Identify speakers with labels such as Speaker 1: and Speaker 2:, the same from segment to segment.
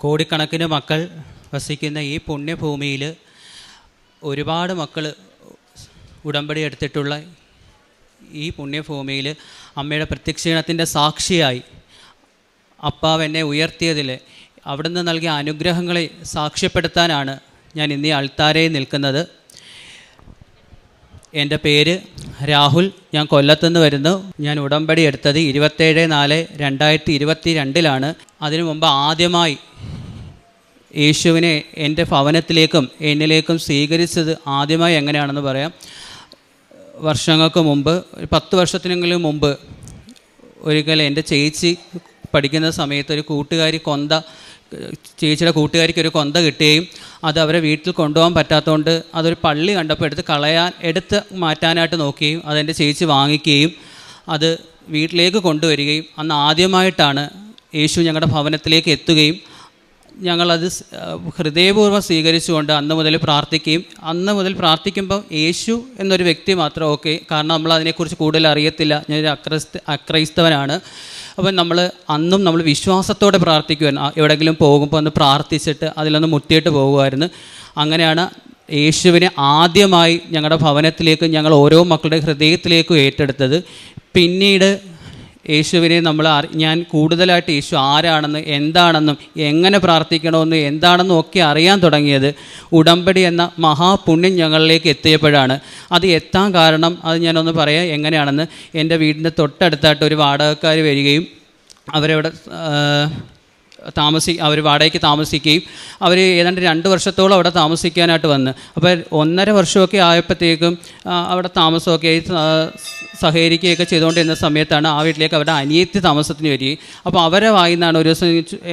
Speaker 1: കോടിക്കണക്കിന് മക്കൾ വസിക്കുന്ന ഈ പുണ്യഭൂമിയിൽ ഒരുപാട് മക്കൾ ഉടമ്പടി എടുത്തിട്ടുള്ള ഈ പുണ്യഭൂമിയിൽ അമ്മയുടെ പ്രത്യക്ഷീണത്തിൻ്റെ സാക്ഷിയായി അപ്പാവ് എന്നെ ഉയർത്തിയതിൽ അവിടുന്ന് നൽകിയ അനുഗ്രഹങ്ങളെ സാക്ഷ്യപ്പെടുത്താനാണ് ഞാൻ ഇന്ന് ഈ അൾത്താരയിൽ നിൽക്കുന്നത്. എൻ്റെ പേര് രാഹുൽ, ഞാൻ കൊല്ലത്തുനിന്ന് വരുന്നു. ഞാൻ ഉടമ്പടി എടുത്തത് 27/4/2022 അതിനു മുമ്പ് ആദ്യമായി യേശുവിനെ എൻ്റെ ഭവനത്തിലേക്കും എന്നിലേക്കും സ്വീകരിച്ചത് ആദ്യമായി എങ്ങനെയാണെന്ന് പറയാം. വർഷങ്ങൾക്ക് മുമ്പ്, 10 വർഷത്തിനെങ്കിലും മുമ്പ് ഒരിക്കൽ എൻ്റെ ചേച്ചി പഠിക്കുന്ന സമയത്ത് ഒരു കൂട്ടുകാരി ചേച്ചിയുടെ കൂട്ടുകാരിക്ക് ഒരു കൊന്ത കിട്ടുകയും അത് അവരെ വീട്ടിൽ കൊണ്ടുപോകാൻ പറ്റാത്തതുകൊണ്ട് അതൊരു പള്ളി കണ്ടപ്പോൾ എടുത്ത് മാറ്റാനായിട്ട് നോക്കുകയും അതെൻ്റെ ചേച്ചി വാങ്ങിക്കുകയും അത് വീട്ടിലേക്ക് കൊണ്ടുവരികയും അന്ന് ആദ്യമായിട്ടാണ് യേശു ഞങ്ങളുടെ ഭവനത്തിലേക്ക് എത്തുകയും ഞങ്ങളത് ഹൃദയപൂർവ്വം സ്വീകരിച്ചുകൊണ്ട് അന്ന് മുതൽ പ്രാർത്ഥിക്കുമ്പോൾ യേശു എന്നൊരു വ്യക്തി മാത്രം ഓക്കെ, കാരണം നമ്മൾ അതിനെക്കുറിച്ച് കൂടുതൽ അറിയത്തില്ല. ഞാനൊരു അക്രൈസ്തവനാണ്. അപ്പം നമ്മൾ വിശ്വാസത്തോടെ പ്രാർത്ഥിക്കുമായിരുന്നു. എവിടെയെങ്കിലും പോകുമ്പോൾ ഒന്ന് പ്രാർത്ഥിച്ചിട്ട് അതിലൊന്ന് മുട്ടിയിട്ട് പോകുമായിരുന്നു. അങ്ങനെയാണ് യേശുവിനെ ആദ്യമായി ഞങ്ങളുടെ ഭവനത്തിലേക്ക് ഞങ്ങൾ ഓരോ മക്കളുടെ ഹൃദയത്തിലേക്കും ഏറ്റെടുത്തത്. പിന്നീട് യേശുവിനെ ഞാൻ കൂടുതലായിട്ട് യേശു ആരാണെന്ന്, എന്താണെന്നും, എങ്ങനെ പ്രാർത്ഥിക്കണമെന്നും, എന്താണെന്നും ഒക്കെ അറിയാൻ തുടങ്ങിയത് ഉടമ്പടി എന്ന മഹാപുണ്യം ഞങ്ങളിലേക്ക് എത്തിയപ്പോഴാണ്. അത് എത്താൻ കാരണം അത് ഞാനൊന്ന് പറയാം എങ്ങനെയാണെന്ന്. എൻ്റെ വീടിൻ്റെ തൊട്ടടുത്തായിട്ട് ഒരു വാടകക്കാർ വരികയും അവരവിടെ അവർ വാടകയ്ക്ക് താമസിക്കുകയും അവർ ഏതാണ്ട് 2 വർഷത്തോളം അവിടെ താമസിക്കാനായിട്ട് വന്ന്. അപ്പോൾ 1.5 വർഷമൊക്കെ ആയപ്പോഴത്തേക്കും അവിടെ താമസമൊക്കെ ആയി സഹകരിക്കുകയൊക്കെ ചെയ്തുകൊണ്ടിരുന്ന സമയത്താണ് ആ വീട്ടിലേക്ക് അവരുടെ അനിയത്തി താമസത്തിന് വരികയും. അപ്പോൾ അവരെ വായിന്നാണ് ഒരു ദിവസം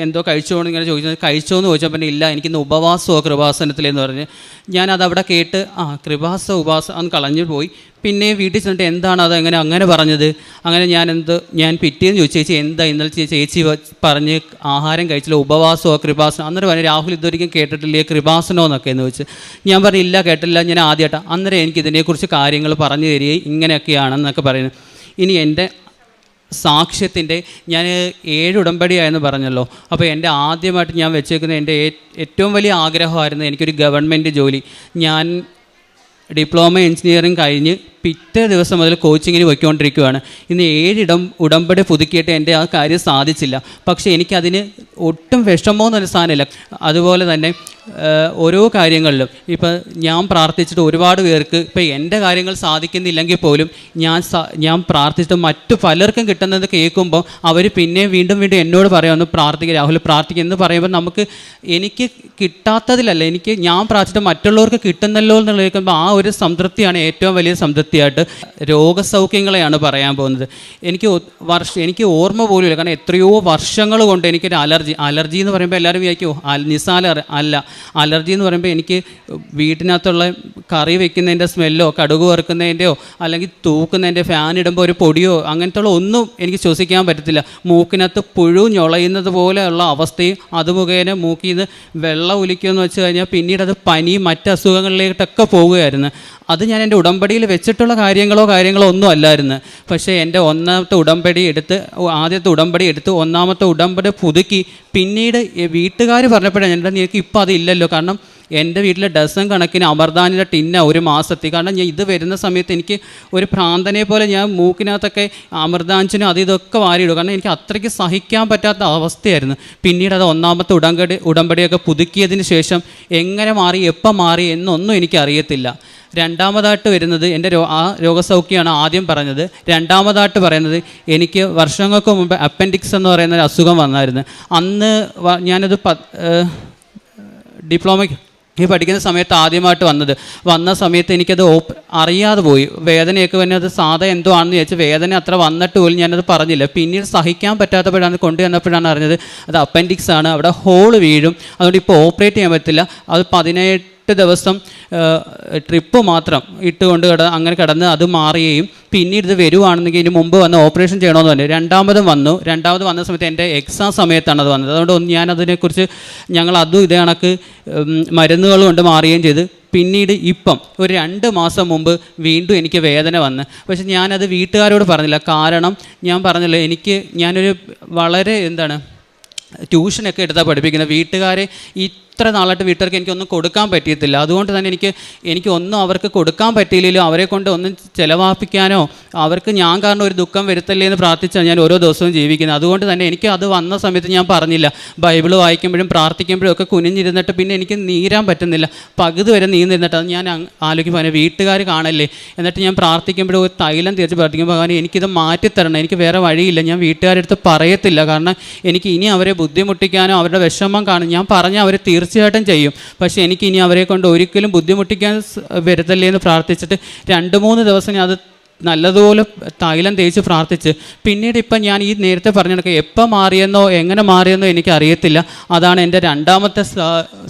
Speaker 1: എന്തോ കഴിച്ചോന്ന് ഇങ്ങനെ ചോദിച്ചത്. കഴിച്ചോന്ന് ചോദിച്ചപ്പോൾ ഇല്ല, എനിക്കിന്ന് ഉപവാസമോ കൃപാസനത്തിലെന്ന് പറഞ്ഞ് ഞാനതവിടെ കേട്ട് കൃപാസ ഉപാസം അന്ന് കളഞ്ഞു പോയി. പിന്നെ വീട്ടിൽ ചെന്നിട്ട് എന്താണ് അത് അങ്ങനെ പറഞ്ഞത്? അങ്ങനെ ഞാൻ പിറ്റേന്ന് ചോദിച്ചു, ചേച്ചി എന്താ ഇന്നലെ ചേച്ചി പറഞ്ഞ് ആഹാരം കഴിച്ചില്ല, ഉപവാസമോ കൃപാസനം? അന്നേരം പറഞ്ഞു, രാഹുൽ ഇതൊരിക്കലും കേട്ടിട്ടില്ലേ കൃപാസനോ എന്നൊക്കെ എന്ന് ചോദിച്ചു. ഞാൻ പറഞ്ഞു ഇല്ല, കേട്ടില്ല, ഞാൻ ആദ്യമായിട്ടാണ്. അന്നേരം എനിക്ക് ഇതിനെക്കുറിച്ച് കാര്യങ്ങൾ പറഞ്ഞു തരികയും ഇങ്ങനെയൊക്കെയാണെന്നൊക്കെ പറയുന്നത്. ഇനി എൻ്റെ സാക്ഷ്യത്തിൻ്റെ ഞാൻ 7 ഉടമ്പടിയായെന്ന് പറഞ്ഞല്ലോ. അപ്പോൾ എൻ്റെ ആദ്യമായിട്ട് ഞാൻ വെച്ചേക്കുന്ന എൻ്റെ ഏറ്റവും വലിയ ആഗ്രഹമായിരുന്നു എനിക്കൊരു ഗവൺമെൻറ് ജോലി. ഞാൻ ഡിപ്ലോമ എഞ്ചിനീയറിംഗ് കഴിഞ്ഞ് പിറ്റേ ദിവസം മുതൽ കോച്ചിങ്ങിന് പോയിക്കൊണ്ടിരിക്കുകയാണ്. ഇന്ന് 7 ഉടമ്പടി പുതുക്കിയിട്ട് എൻ്റെ ആ കാര്യം സാധിച്ചില്ല. പക്ഷേ എനിക്കതിന് ഒട്ടും വിഷമമൊന്നും സാധനമില്ല. അതുപോലെ തന്നെ ഓരോ കാര്യങ്ങളിലും ഇപ്പം ഞാൻ പ്രാർത്ഥിച്ചിട്ട് ഒരുപാട് പേർക്ക് ഇപ്പം എൻ്റെ കാര്യങ്ങൾ സാധിക്കുന്നില്ലെങ്കിൽ പോലും ഞാൻ പ്രാർത്ഥിച്ചിട്ട് മറ്റു പലർക്കും കിട്ടുന്നത് കേൾക്കുമ്പോൾ അവർ വീണ്ടും എന്നോട് പറയാമെന്ന് പ്രാർത്ഥിക്കുക, രാഹുൽ പ്രാർത്ഥിക്കുക എന്ന് പറയുമ്പോൾ എനിക്ക് കിട്ടാത്തതിലല്ല, ഞാൻ പ്രാർത്ഥിച്ചിട്ട് മറ്റുള്ളവർക്ക് കിട്ടുന്നല്ലോ എന്നുള്ള കേൾക്കുമ്പോൾ ആ ഒരു സംതൃപ്തിയാണ് ഏറ്റവും വലിയ സംതൃപ്തിയായിട്ട്. രോഗസൗഖ്യങ്ങളെയാണ് പറയാൻ പോകുന്നത്. എനിക്ക് ഓർമ്മ പോലുമില്ല, കാരണം എത്രയോ വർഷങ്ങൾ കൊണ്ട് എനിക്കൊരു അലർജി എന്ന് പറയുമ്പോൾ എല്ലാവരും വിചാരിക്കുമോ നിസാല അല്ല. അലർജി എന്ന് പറയുമ്പോൾ എനിക്ക് വീട്ടിനകത്തുള്ള കറി വെക്കുന്നതിൻ്റെ സ്മെല്ലോ കടുക് വറുക്കുന്നതിൻ്റെയോ അല്ലെങ്കിൽ തൂക്കുന്നതിൻ്റെ ഫാൻ ഇടുമ്പോൾ ഒരു പൊടിയോ അങ്ങനത്തെ ഒന്നും എനിക്ക് ശ്വസിക്കാൻ പറ്റത്തില്ല. മൂക്കിനകത്ത് പുഴു ഞൊളയുന്നത് പോലെയുള്ള അവസ്ഥയും അത് മുഖേന മൂക്കിൽ നിന്ന് വെള്ളം ഒലിക്കുമെന്ന് വെച്ച് കഴിഞ്ഞാൽ പിന്നീട് അത് പനിയും മറ്റ് അസുഖങ്ങളിലേക്കൊക്കെ പോവുകയായിരുന്നു. അത് ഞാൻ എൻ്റെ ഉടമ്പടിയിൽ വെച്ചിട്ടുള്ള കാര്യങ്ങളോ ഒന്നും അല്ലായിരുന്നു. പക്ഷേ എൻ്റെ ആദ്യത്തെ ഉടമ്പടി എടുത്ത് 1ാമത്തെ ഉടമ്പടി പുതുക്കി പിന്നീട് വീട്ടുകാർ പറഞ്ഞപ്പോഴാണ് എനിക്ക് ഇപ്പോൾ അതില്ലല്ലോ. കാരണം എൻ്റെ വീട്ടിൽ ഡസൻ കണക്കിന് അമർദാനിൻ്റെ ടിന്ന ഒരു മാസത്തിൽ. കാരണം ഞാൻ ഇത് വരുന്ന സമയത്ത് എനിക്ക് ഒരു ഭ്രാന്തനെ പോലെ ഞാൻ മൂക്കിനകത്തൊക്കെ അമർദാഞ്ചിനും ഇതൊക്കെ വാരിയിടും. കാരണം എനിക്ക് അത്രയ്ക്ക് സഹിക്കാൻ പറ്റാത്ത അവസ്ഥയായിരുന്നു. പിന്നീട് അത് 1ാമത്തെ ഉടമ്പടിയൊക്കെ പുതുക്കിയതിന് ശേഷം എങ്ങനെ മാറി എപ്പം മാറി എന്നൊന്നും എനിക്കറിയത്തില്ല. 2ാമതായിട്ട് വരുന്നത് എൻ്റെ രോഗസൗഖ്യമാണ് ആദ്യം പറഞ്ഞത്. 2ാമതായിട്ട് പറയുന്നത് എനിക്ക് വർഷങ്ങൾക്ക് മുമ്പ് അപ്പൻഡിക്സ് എന്ന് പറയുന്ന ഒരു അസുഖം വന്നായിരുന്നു. അന്ന് ഞാനത് ഡിപ്ലോമയ്ക്ക് പഠിക്കുന്ന സമയത്ത് ആദ്യമായിട്ട് വന്ന സമയത്ത് എനിക്കത് അറിയാതെ പോയി. വേദനയൊക്കെ തന്നെ അത് സാധാ എന്തോ ആണെന്ന് വിചാരിച്ചു. വേദന അത്ര വന്നിട്ട് പോലും ഞാനത് പറഞ്ഞില്ല. പിന്നീട് സഹിക്കാൻ പറ്റാത്തപ്പോഴാണ് കൊണ്ടുവന്നപ്പോഴാണ് അറിഞ്ഞത് അത് അപ്പൻഡിക്സ് ആണ്, അവിടെ ഹോൾ വീഴും, അതുകൊണ്ട് ഇപ്പോൾ ഓപ്പറേറ്റ് ചെയ്യാൻ പറ്റില്ല. അത് 18 ദിവസം ട്രിപ്പ് മാത്രം ഇട്ടുകൊണ്ട് അങ്ങനെ കിടന്ന് അത് മാറുകയും പിന്നീട് ഇത് വരുവാണെന്നെങ്കിൽ ഇതിന് മുമ്പ് വന്ന് ഓപ്പറേഷൻ ചെയ്യണമെന്ന് പറഞ്ഞു. 2ാമത് വന്ന സമയത്ത് എൻ്റെ എക്സാം സമയത്താണ് അത് വന്നത്. അതുകൊണ്ട് ഞാനതിനെക്കുറിച്ച് അതും ഇതേ കണക്ക് മരുന്നുകൾ കൊണ്ട് മാറുകയും ചെയ്ത് പിന്നീട് ഇപ്പം ഒരു 2 മാസം മുമ്പ് വീണ്ടും എനിക്ക് വേദന വന്ന്. പക്ഷെ ഞാനത് വീട്ടുകാരോട് പറഞ്ഞില്ല. കാരണം ഞാൻ പറഞ്ഞല്ലോ, ഞാനൊരു വളരെ ട്യൂഷനൊക്കെ എടുത്താൽ പഠിപ്പിക്കുന്നത്. വീട്ടുകാരെ ഇത്ര നാളായിട്ട് വീട്ടുകാർക്ക് എനിക്കൊന്നും കൊടുക്കാൻ പറ്റിയിട്ടില്ല. അതുകൊണ്ട് തന്നെ എനിക്കൊന്നും അവർക്ക് കൊടുക്കാൻ പറ്റിയില്ലെങ്കിലും അവരെ കൊണ്ട് ഒന്നും ചിലവാപ്പിക്കാനോ അവർക്ക് ഞാൻ കാരണം ഒരു ദുഃഖം വരുത്തല്ലേ എന്ന് പ്രാർത്ഥിച്ചാണ് ഞാൻ ഓരോ ദിവസവും ജീവിക്കുന്നത്. അതുകൊണ്ട് തന്നെ എനിക്ക് അത് വന്ന സമയത്ത് ഞാൻ പറഞ്ഞില്ല, ബൈബിൾ വായിക്കുമ്പോഴും പ്രാർത്ഥിക്കുമ്പോഴും ഒക്കെ കുനിഞ്ഞിരുന്നിട്ട് പിന്നെ എനിക്ക് നീരാൻ പറ്റുന്നില്ല, പകുതി വരെ നീന്നിരുന്നിട്ട് അത് ഞാൻ ആലോചിക്കുമ്പോൾ അതിന് വീട്ടുകാർ കാണല്ലേ. എന്നിട്ട് ഞാൻ പ്രാർത്ഥിക്കുമ്പോഴും ഒരു തൈലം തീർച്ച് പ്രാർത്ഥിക്കുമ്പോൾ അങ്ങനെ എനിക്കിത് മാറ്റിത്തരണം, എനിക്ക് വേറെ വഴിയില്ല, ഞാൻ വീട്ടുകാരുടെ അടുത്ത് പറയത്തില്ല, കാരണം എനിക്ക് ഇനി അവരെ ബുദ്ധിമുട്ടിക്കാനോ അവരുടെ വിഷമം കാണും. ഞാൻ പറഞ്ഞാൽ അവർ തീർച്ചയായിട്ടും ചെയ്യും, പക്ഷേ എനിക്ക് ഇനി അവരെ കൊണ്ട് ഒരിക്കലും ബുദ്ധിമുട്ടിക്കാൻ വരുത്തല്ലേ എന്ന് പ്രാർത്ഥിച്ചിട്ട് 2-3 ദിവസം ഞാൻ അത് നല്ലതുപോലെ തൈലം തേച്ച് പ്രാർത്ഥിച്ച് പിന്നീട് ഇപ്പം ഞാൻ ഈ നേരത്തെ പറഞ്ഞ എപ്പോൾ മാറിയെന്നോ എങ്ങനെ മാറിയെന്നോ എനിക്കറിയത്തില്ല. അതാണ് എൻ്റെ രണ്ടാമത്തെ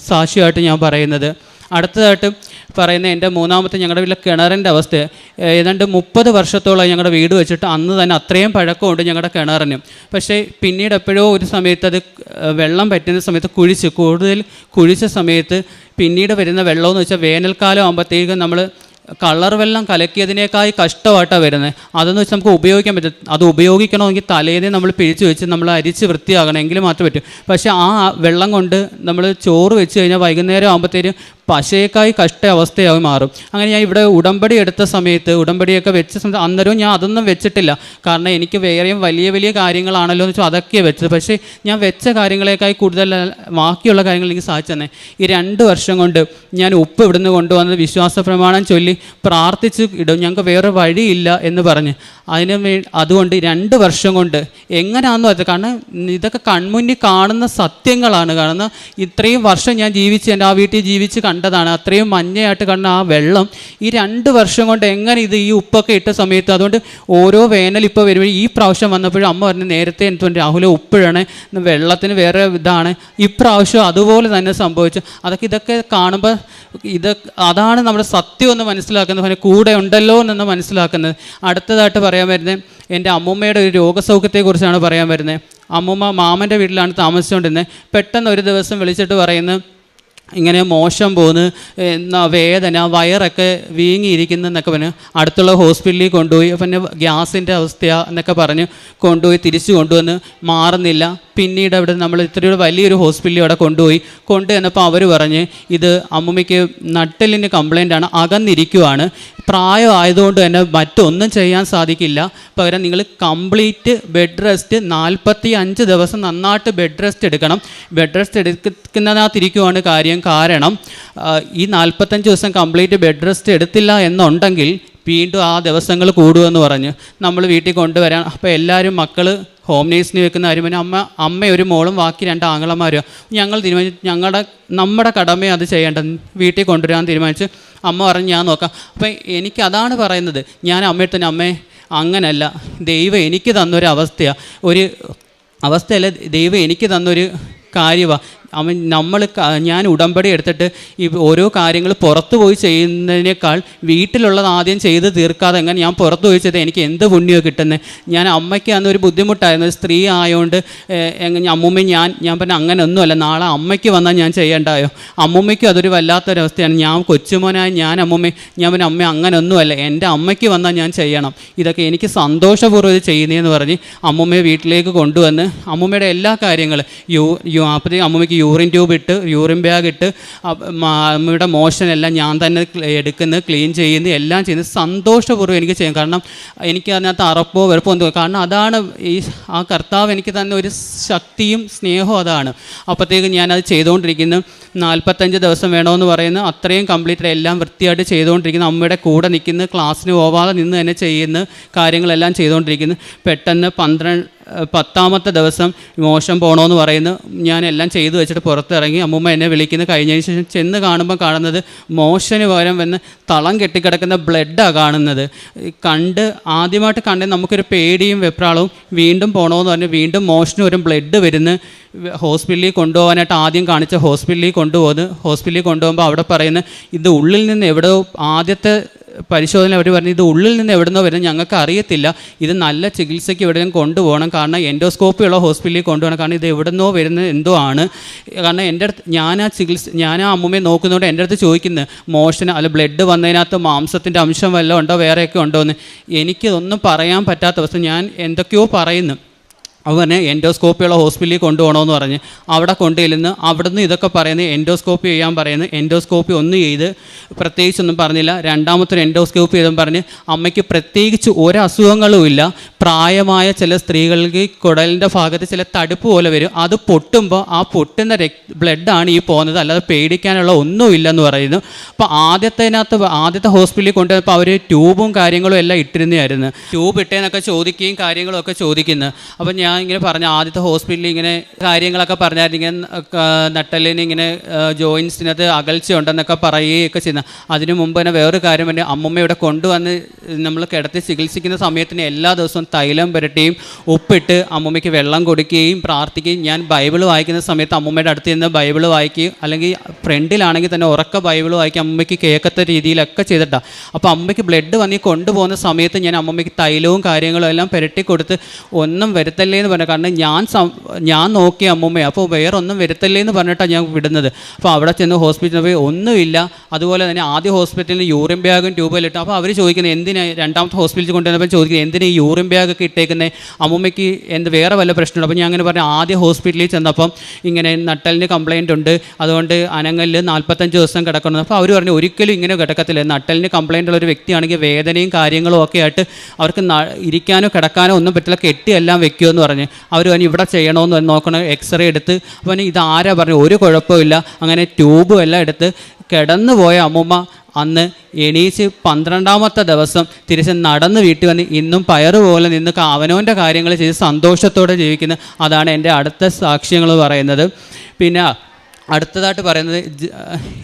Speaker 1: സാക്ഷിയായിട്ട് ഞാൻ പറയുന്നത്. അടുത്തതായിട്ട് പറയുന്ന എൻ്റെ മൂന്നാമത്തെ ഞങ്ങളുടെ വീട്ടിലെ കിണറിൻ്റെ അവസ്ഥ. ഏതാണ്ട് 30 വർഷത്തോളം ഞങ്ങളുടെ വീട് വെച്ചിട്ട് അന്ന് തന്നെ അത്രയും പഴക്കമുണ്ട് ഞങ്ങളുടെ കിണറിന്. പക്ഷേ പിന്നീട് എപ്പോഴോ ഒരു സമയത്ത് അത് വെള്ളം പറ്റുന്ന സമയത്ത് കൂടുതൽ കുഴിച്ച സമയത്ത് പിന്നീട് വരുന്ന വെള്ളമെന്ന് വെച്ചാൽ വേനൽക്കാലം ആകുമ്പോഴത്തേക്കും നമ്മൾ കളർ വെള്ളം കലക്കിയതിനേക്കായി കഷ്ടമായിട്ടാണ് വരുന്നത്. അതെന്ന് വെച്ചാൽ നമുക്ക് ഉപയോഗിക്കാൻ പറ്റും. അത് ഉപയോഗിക്കണമെങ്കിൽ തലേന്നേ നമ്മൾ പിഴിച്ച് വെച്ച് നമ്മൾ അരിച്ച് വൃത്തിയാകണം, എങ്കിലും മാത്രമേ പറ്റും. പക്ഷേ ആ വെള്ളം കൊണ്ട് നമ്മൾ ചോറ് വെച്ച് കഴിഞ്ഞാൽ വൈകുന്നേരം ആകുമ്പോഴത്തേനും പശയേക്കായി കഷ്ട അവസ്ഥയായി മാറും. അങ്ങനെ ഞാൻ ഇവിടെ ഉടമ്പടി എടുത്ത സമയത്ത് ഉടമ്പടിയൊക്കെ വെച്ച സമയത്ത് അന്നേരവും ഞാൻ അതൊന്നും വെച്ചിട്ടില്ല, കാരണം എനിക്ക് വേറെയും വലിയ വലിയ കാര്യങ്ങളാണല്ലോ എന്ന് വെച്ചാൽ അതൊക്കെയാണ് വെച്ചത്. പക്ഷേ ഞാൻ വെച്ച കാര്യങ്ങളേക്കായി കൂടുതൽ ബാക്കിയുള്ള കാര്യങ്ങൾ എനിക്ക് സാധിച്ചു തന്നെ. ഈ 2 വർഷം കൊണ്ട് ഞാൻ ഉപ്പ് ഇവിടുന്ന് കൊണ്ടുവന്നത് വിശ്വാസ പ്രമാണം ചൊല്ലി പ്രാർത്ഥിച്ച് ഇടും, ഞങ്ങൾക്ക് വേറെ വഴിയില്ല എന്ന് പറഞ്ഞ് അതുകൊണ്ട് 2 വർഷം കൊണ്ട് എങ്ങനെയാണെന്ന് വെച്ചാൽ, കാരണം ഇതൊക്കെ കൺമുന്നിൽ കാണുന്ന സത്യങ്ങളാണ്. കാരണം ഇത്രയും വർഷം ഞാൻ എൻ്റെ ആ വീട്ടിൽ ജീവിച്ച് കണ്ടതാണ്. അത്രയും മഞ്ഞയായിട്ട് കണ്ട ആ വെള്ളം ഈ 2 വർഷം കൊണ്ട് എങ്ങനെ ഈ ഉപ്പൊക്കെ ഇട്ട സമയത്ത്, അതുകൊണ്ട് ഓരോ വേനൽ ഇപ്പോൾ വരുമ്പോൾ ഈ പ്രാവശ്യം വന്നപ്പോഴും അമ്മ പറഞ്ഞു നേരത്തെ എനിക്ക് രാഹുൽ ഉപ്പിഴണേ, വെള്ളത്തിന് വേറെ ഇതാണ്. ഇപ്രാവശ്യം അതുപോലെ തന്നെ സംഭവിച്ചു. ഇതൊക്കെ കാണുമ്പോൾ അതാണ് നമ്മുടെ സത്യം എന്ന് മനസ്സിലാക്കുന്നത്, കൂടെ ഉണ്ടല്ലോ എന്ന് മനസ്സിലാക്കുന്നത്. അടുത്തതായിട്ട് പറയാൻ വരുന്നത് എൻ്റെ അമ്മൂമ്മയുടെ ഒരു രോഗസൗഖ്യത്തെക്കുറിച്ചാണ് പറയാൻ വരുന്നത്. അമ്മൂമ്മ മാമൻ്റെ വീട്ടിലാണ് താമസിച്ചുകൊണ്ടിരുന്നത്. പെട്ടെന്ന് ഒരു ദിവസം വിളിച്ചിട്ട് പറയുന്നത് ഇങ്ങനെ മോശം പോകുന്നു, വേദന, വയറൊക്കെ വീങ്ങിയിരിക്കുന്നതെന്നൊക്കെ പറഞ്ഞ് അടുത്തുള്ള ഹോസ്പിറ്റലിൽ കൊണ്ടുപോയി. പിന്നെ ഗ്യാസിൻ്റെ അവസ്ഥയാണ് എന്നൊക്കെ പറഞ്ഞ് കൊണ്ടുപോയി തിരിച്ചു കൊണ്ടുവന്ന് മാറുന്നില്ല. പിന്നീട് അവിടെ നമ്മൾ ഇത്രയൊരു വലിയൊരു ഹോസ്പിറ്റലിൽ അവിടെ കൊണ്ടുവന്നപ്പോൾ അവർ പറഞ്ഞ് ഇത് അമ്മൂമ്മയ്ക്ക് നട്ടെല്ലിന് കംപ്ലൈൻ്റാണ്, അകന്നിരിക്കുവാണ്, പ്രായം ആയതുകൊണ്ട് തന്നെ മറ്റൊന്നും ചെയ്യാൻ സാധിക്കില്ല, പകരം നിങ്ങൾ കംപ്ലീറ്റ് ബെഡ് റെസ്റ്റ് 45 ദിവസം നന്നായിട്ട് ബെഡ് റെസ്റ്റ് എടുക്കണം. ബെഡ് റെസ്റ്റ് എടുക്കുന്നതിനകത്തിരിക്കുവാണ് കാര്യം. കാരണം ഈ 45 ദിവസം കംപ്ലീറ്റ് ബെഡ് റെസ്റ്റ് എടുത്തില്ല എന്നുണ്ടെങ്കിൽ വീണ്ടും ആ ദിവസങ്ങൾ കൂടുമെന്ന് പറഞ്ഞ് നമ്മൾ വീട്ടിൽ കൊണ്ടുവരാൻ. അപ്പോൾ എല്ലാവരും മക്കൾ ഹോം നേഴ്സിന് വെക്കുന്ന കാര്യം പിന്നെ അമ്മ ഒരു മോളും ബാക്കി 2 ആങ്ങളമാരും ഞങ്ങൾ തീരുമാനിച്ചു നമ്മുടെ കടമയെ അത് ചെയ്യേണ്ടത്, വീട്ടിൽ കൊണ്ടുവരാൻ തീരുമാനിച്ച്. അമ്മ പറഞ്ഞ് ഞാൻ നോക്കാം. അപ്പം എനിക്കതാണ് പറയുന്നത്, ഞാൻ അമ്മയുടെ തന്നെ അമ്മേ അങ്ങനല്ല, ദൈവം എനിക്ക് തന്നൊരു അവസ്ഥയല്ല, ദൈവം എനിക്ക് തന്നൊരു കാര്യമാണ്. ഞാൻ ഉടമ്പടി എടുത്തിട്ട് ഈ ഓരോ കാര്യങ്ങൾ പുറത്തു പോയി ചെയ്യുന്നതിനേക്കാൾ വീട്ടിലുള്ളത് ആദ്യം ചെയ്ത് തീർക്കാതെ എങ്ങനെ ഞാൻ പുറത്തു പോയി ചെയ്ത് എനിക്ക് എന്ത് പുണ്യമോ കിട്ടുന്നത്. ഞാൻ അമ്മയ്ക്ക് അന്നൊരു ബുദ്ധിമുട്ടായിരുന്നു, സ്ത്രീ ആയതുകൊണ്ട് അമ്മൂമ്മ ഞാൻ പറഞ്ഞ അങ്ങനെ ഒന്നുമല്ല, നാളെ അമ്മയ്ക്ക് വന്നാൽ ഞാൻ ചെയ്യേണ്ടായോ, അമ്മൂമ്മയ്ക്കും അതൊരു വല്ലാത്തൊരവസ്ഥയാണ്. ഞാൻ കൊച്ചുമോനായി ഞാൻ പറഞ്ഞ അമ്മ അങ്ങനെ ഒന്നുമല്ല, എൻ്റെ അമ്മയ്ക്ക് വന്നാൽ ഞാൻ ചെയ്യണം, ഇതൊക്കെ എനിക്ക് സന്തോഷപൂർവ്വം ഇത് ചെയ്യുന്നതെന്ന് പറഞ്ഞ് അമ്മൂമ്മയെ വീട്ടിലേക്ക് കൊണ്ടുവന്ന് അമ്മൂമ്മയുടെ എല്ലാ കാര്യങ്ങളും അപ്പോഴത്തേക്കും അമ്മൂമ്മയ്ക്ക് യൂറിൻ ട്യൂബ് ഇട്ട് യൂറിൻ ബാഗ് ഇട്ട് അമ്മയുടെ മോഷനെല്ലാം ഞാൻ തന്നെ എടുക്കുന്നത്, ക്ലീൻ ചെയ്യുന്നത്, എല്ലാം ചെയ്യുന്നത് സന്തോഷപൂർവ്വം എനിക്ക് ചെയ്യാം. കാരണം എനിക്ക് അതിനകത്ത് അറപ്പോ വെറുപ്പോ ഒന്നും, കാരണം അതാണ് ആ കർത്താവ് എനിക്ക് തന്നെ ഒരു ശക്തിയും സ്നേഹവും അതാണ്. അപ്പോഴത്തേക്കും ഞാനത് ചെയ്തുകൊണ്ടിരിക്കുന്നു. 45 ദിവസം വേണമെന്ന് പറയുന്നു, അത്രയും കംപ്ലീറ്റ് എല്ലാം വൃത്തിയായിട്ട് ചെയ്തുകൊണ്ടിരിക്കുന്നു. അമ്മയുടെ കൂടെ നിൽക്കുന്നു, ക്ലാസ്സിന് പോവാതെ നിന്ന് തന്നെ ചെയ്യുന്ന കാര്യങ്ങളെല്ലാം ചെയ്തുകൊണ്ടിരിക്കുന്നു. പെട്ടെന്ന് 10ാമത്തെ ദിവസം മോശം പോകണമെന്ന് പറയുന്നു. ഞാനെല്ലാം ചെയ്തു വെച്ചിട്ട് പുറത്തിറങ്ങി. അമ്മൂമ്മ എന്നെ വിളിക്കുന്നു. കഴിഞ്ഞതിന് ശേഷം ചെന്ന് കാണുന്നത് മോശന് പകരം വന്ന് തളം കെട്ടിക്കിടക്കുന്ന ബ്ലഡാണ് കാണുന്നത്. ആദ്യമായിട്ട് കണ്ട് നമുക്കൊരു പേടിയും വെപ്രാളവും. വീണ്ടും പോകണമെന്ന് പറഞ്ഞ് വീണ്ടും മോശന് ഒരു ബ്ലഡ് വരുന്നു. ഹോസ്പിറ്റലിൽ കൊണ്ടുപോകാനായിട്ട് ആദ്യം കാണിച്ച ഹോസ്പിറ്റലിൽ കൊണ്ടുപോകുമ്പോൾ അവിടെ പറയുന്നത് ഇത് ഉള്ളിൽ നിന്ന് എവിടെയോ ആദ്യത്തെ പരിശോധന അവർ പറഞ്ഞു ഇത് ഉള്ളിൽ നിന്ന് എവിടുന്നോ വരുന്നത് ഞങ്ങൾക്ക് അറിയത്തില്ല, ഇത് നല്ല ചികിത്സയ്ക്ക് എവിടെയും കൊണ്ടുപോകണം, കാരണം എൻഡോസ്കോപ്പിയുള്ള ഹോസ്പിറ്റലിൽ കൊണ്ടുപോകണം, കാരണം ഇത് എവിടുന്നോ വരുന്നത് എന്തോ ആണ്. കാരണം എൻ്റെ അടുത്ത് ഞാൻ ആ അമ്മൂമ്മയെ നോക്കുന്നതുകൊണ്ട് എൻ്റെ അടുത്ത് ചോദിക്കുന്നത് മോഷന് അല്ല ബ്ലഡ് വന്നതിനകത്ത് മാംസത്തിൻ്റെ അംശം വല്ലതും ഉണ്ടോ വേറെയൊക്കെ ഉണ്ടോ എന്ന്. എനിക്കിതൊന്നും പറയാൻ പറ്റാത്ത അവസ്ഥ. ഞാൻ എന്തൊക്കെയോ പറയുന്നു. അവനെ എൻഡോസ്കോപ്പിയുള്ള ഹോസ്പിറ്റലിൽ കൊണ്ടുപോകണമെന്ന് പറഞ്ഞ് അവിടെ കൊണ്ടുചെല്ലുന്നു. അവിടുന്ന് ഇതൊക്കെ പറയുന്നത് എൻഡോസ്കോപ്പി ചെയ്യാൻ പറയുന്നു. എൻഡോസ്കോപ്പി ഒന്നും ചെയ്ത് പ്രത്യേകിച്ചൊന്നും പറഞ്ഞില്ല. രണ്ടാമത്തൊരു എൻഡോസ്കോപ്പി ചെയ്തെന്ന് പറഞ്ഞ് അമ്മയ്ക്ക് പ്രത്യേകിച്ച് ഒരസുഖങ്ങളും ഇല്ല. പ്രായമായ ചില സ്ത്രീകൾക്ക് കുടലിൻ്റെ ഭാഗത്ത് ചില തടുപ്പ് പോലെ വരും, അത് പൊട്ടുമ്പോൾ ആ പൊട്ടുന്ന ബ്ലഡാണ് ഈ പോകുന്നത്, അല്ലാതെ പേടിക്കാനുള്ള ഒന്നുമില്ലെന്ന് പറയുന്നു. അപ്പോൾ ആദ്യത്തെ ഹോസ്പിറ്റലിൽ കൊണ്ടുവന്നപ്പോൾ അവർ ട്യൂബും കാര്യങ്ങളും എല്ലാം ഇട്ടിരുന്നതായിരുന്നു. ട്യൂബ് ഇട്ടേന്നൊക്കെ ചോദിക്കുകയും കാര്യങ്ങളൊക്കെ ചോദിക്കുന്നു. അപ്പം ഞാൻ ഇങ്ങനെ പറഞ്ഞു, ആദ്യത്തെ ഹോസ്പിറ്റലിൽ ഇങ്ങനെ കാര്യങ്ങളൊക്കെ പറഞ്ഞായിരുന്നു, ഇങ്ങനെ നട്ടലിന് ഇങ്ങനെ ജോയിൻസിനകത്ത് അകൽച്ച ഉണ്ടെന്നൊക്കെ പറയുകയൊക്കെ ചെയ്യുന്നത്. അതിനു മുമ്പ് തന്നെ വേറൊരു കാര്യം വേണ്ടി അമ്മമ്മ ഇവിടെ കൊണ്ടുവന്ന് നമ്മൾ കിടത്തി ചികിത്സിക്കുന്ന സമയത്തിന് എല്ലാ ദിവസവും തൈലം പുരട്ടിയും ഉപ്പിട്ട് അമ്മമ്മയ്ക്ക് വെള്ളം കൊടുക്കുകയും പ്രാർത്ഥിക്കുകയും, ഞാൻ ബൈബിൾ വായിക്കുന്ന സമയത്ത് അമ്മമ്മയുടെ അടുത്ത് നിന്ന് ബൈബിൾ വായിക്കുകയും, അല്ലെങ്കിൽ ഫ്രണ്ടിലാണെങ്കിൽ തന്നെ ഉറക്ക ബൈബിൾ വായിക്കുക അമ്മയ്ക്ക് കേൾക്കത്ത രീതിയിലൊക്കെ ചെയ്തിട്ടാണ്. അപ്പോൾ അമ്മയ്ക്ക് ബ്ലഡ് വന്ന് കൊണ്ടുപോകുന്ന സമയത്ത് ഞാൻ അമ്മമ്മയ്ക്ക് തൈലവും കാര്യങ്ങളും എല്ലാം പുരട്ടി കൊടുത്ത് ഒന്നും വരുത്തല്ലേ എന്ന് പറഞ്ഞു. കാരണം ഞാൻ നോക്കിയ അമ്മമ്മയെ, അപ്പോൾ വേറെ ഒന്നും വരുത്തല്ലേ എന്ന് പറഞ്ഞിട്ടാണ് ഞാൻ വിടുന്നത്. അപ്പോൾ അവിടെ ചെന്ന് ഹോസ്പിറ്റലിൽ പോയി ഒന്നുമില്ല. അതുപോലെ തന്നെ ആദ്യ ഹോസ്പിറ്റലിൽ യൂറിൻ ബാഗും ട്യൂബിലിട്ട്. അപ്പോൾ അവർ ചോദിക്കുന്നത് എന്തിനാ, രണ്ടാമത്തെ ഹോസ്പിറ്റലിൽ കൊണ്ടുവന്നപ്പോൾ ചോദിക്കുന്നത് എന്തിനാ ഈ യൂറിൻ ബാഗൊക്കെ ഇട്ടേക്കുന്നത്, അമ്മമ്മയ്ക്ക് വേറെ വല്ല പ്രശ്നമുണ്ട്. അപ്പോൾ ഞാൻ അങ്ങനെ പറഞ്ഞു, ആദ്യ ഹോസ്പിറ്റലിൽ ചെന്നപ്പം ഇങ്ങനെ നട്ടലിന് കംപ്ലയിൻ്റ് ഉണ്ട്, അതുകൊണ്ട് അനങ്ങളിൽ 45 ദിവസം കിടക്കണം. അപ്പോൾ അവർ പറഞ്ഞു ഒരിക്കലും ഇങ്ങനെ കിടക്കത്തില്ല, നട്ടലിന് കംപ്ലയിൻ്റ് ഉള്ള ഒരു വ്യക്തിയാണെങ്കിൽ വേദനയും കാര്യങ്ങളും ഒക്കെ ആയിട്ട് അവർക്ക് ഇരിക്കാനോ കിടക്കാനോ ഒന്നും പറ്റില്ല, കെട്ടിയെല്ലാം വെക്കുമെന്ന് പറഞ്ഞ്. അവർ പറഞ്ഞു ഇവിടെ ചെയ്യണമെന്ന് നോക്കണം, എക്സ്റേ എടുത്ത്. അപ്പോൾ ഇതാരാ പറഞ്ഞു, ഒരു കുഴപ്പമില്ല. അങ്ങനെ ട്യൂബും എല്ലാം എടുത്ത് കിടന്നു പോയ അമ്മൂമ്മ അന്ന് എണീച്ച് 12ാമത്തെ ദിവസം തിരിച്ച് നടന്ന് വീട്ടിൽ വന്ന് ഇന്നും പയറുപോലെ നിന്ന് അവനവൻ്റെ കാര്യങ്ങൾ ചെയ്ത് സന്തോഷത്തോടെ ജീവിക്കുന്ന, അതാണ് എൻ്റെ അടുത്ത സാക്ഷ്യങ്ങൾ പറയുന്നത്. പിന്നെ അടുത്തതായിട്ട് പറയുന്നത്,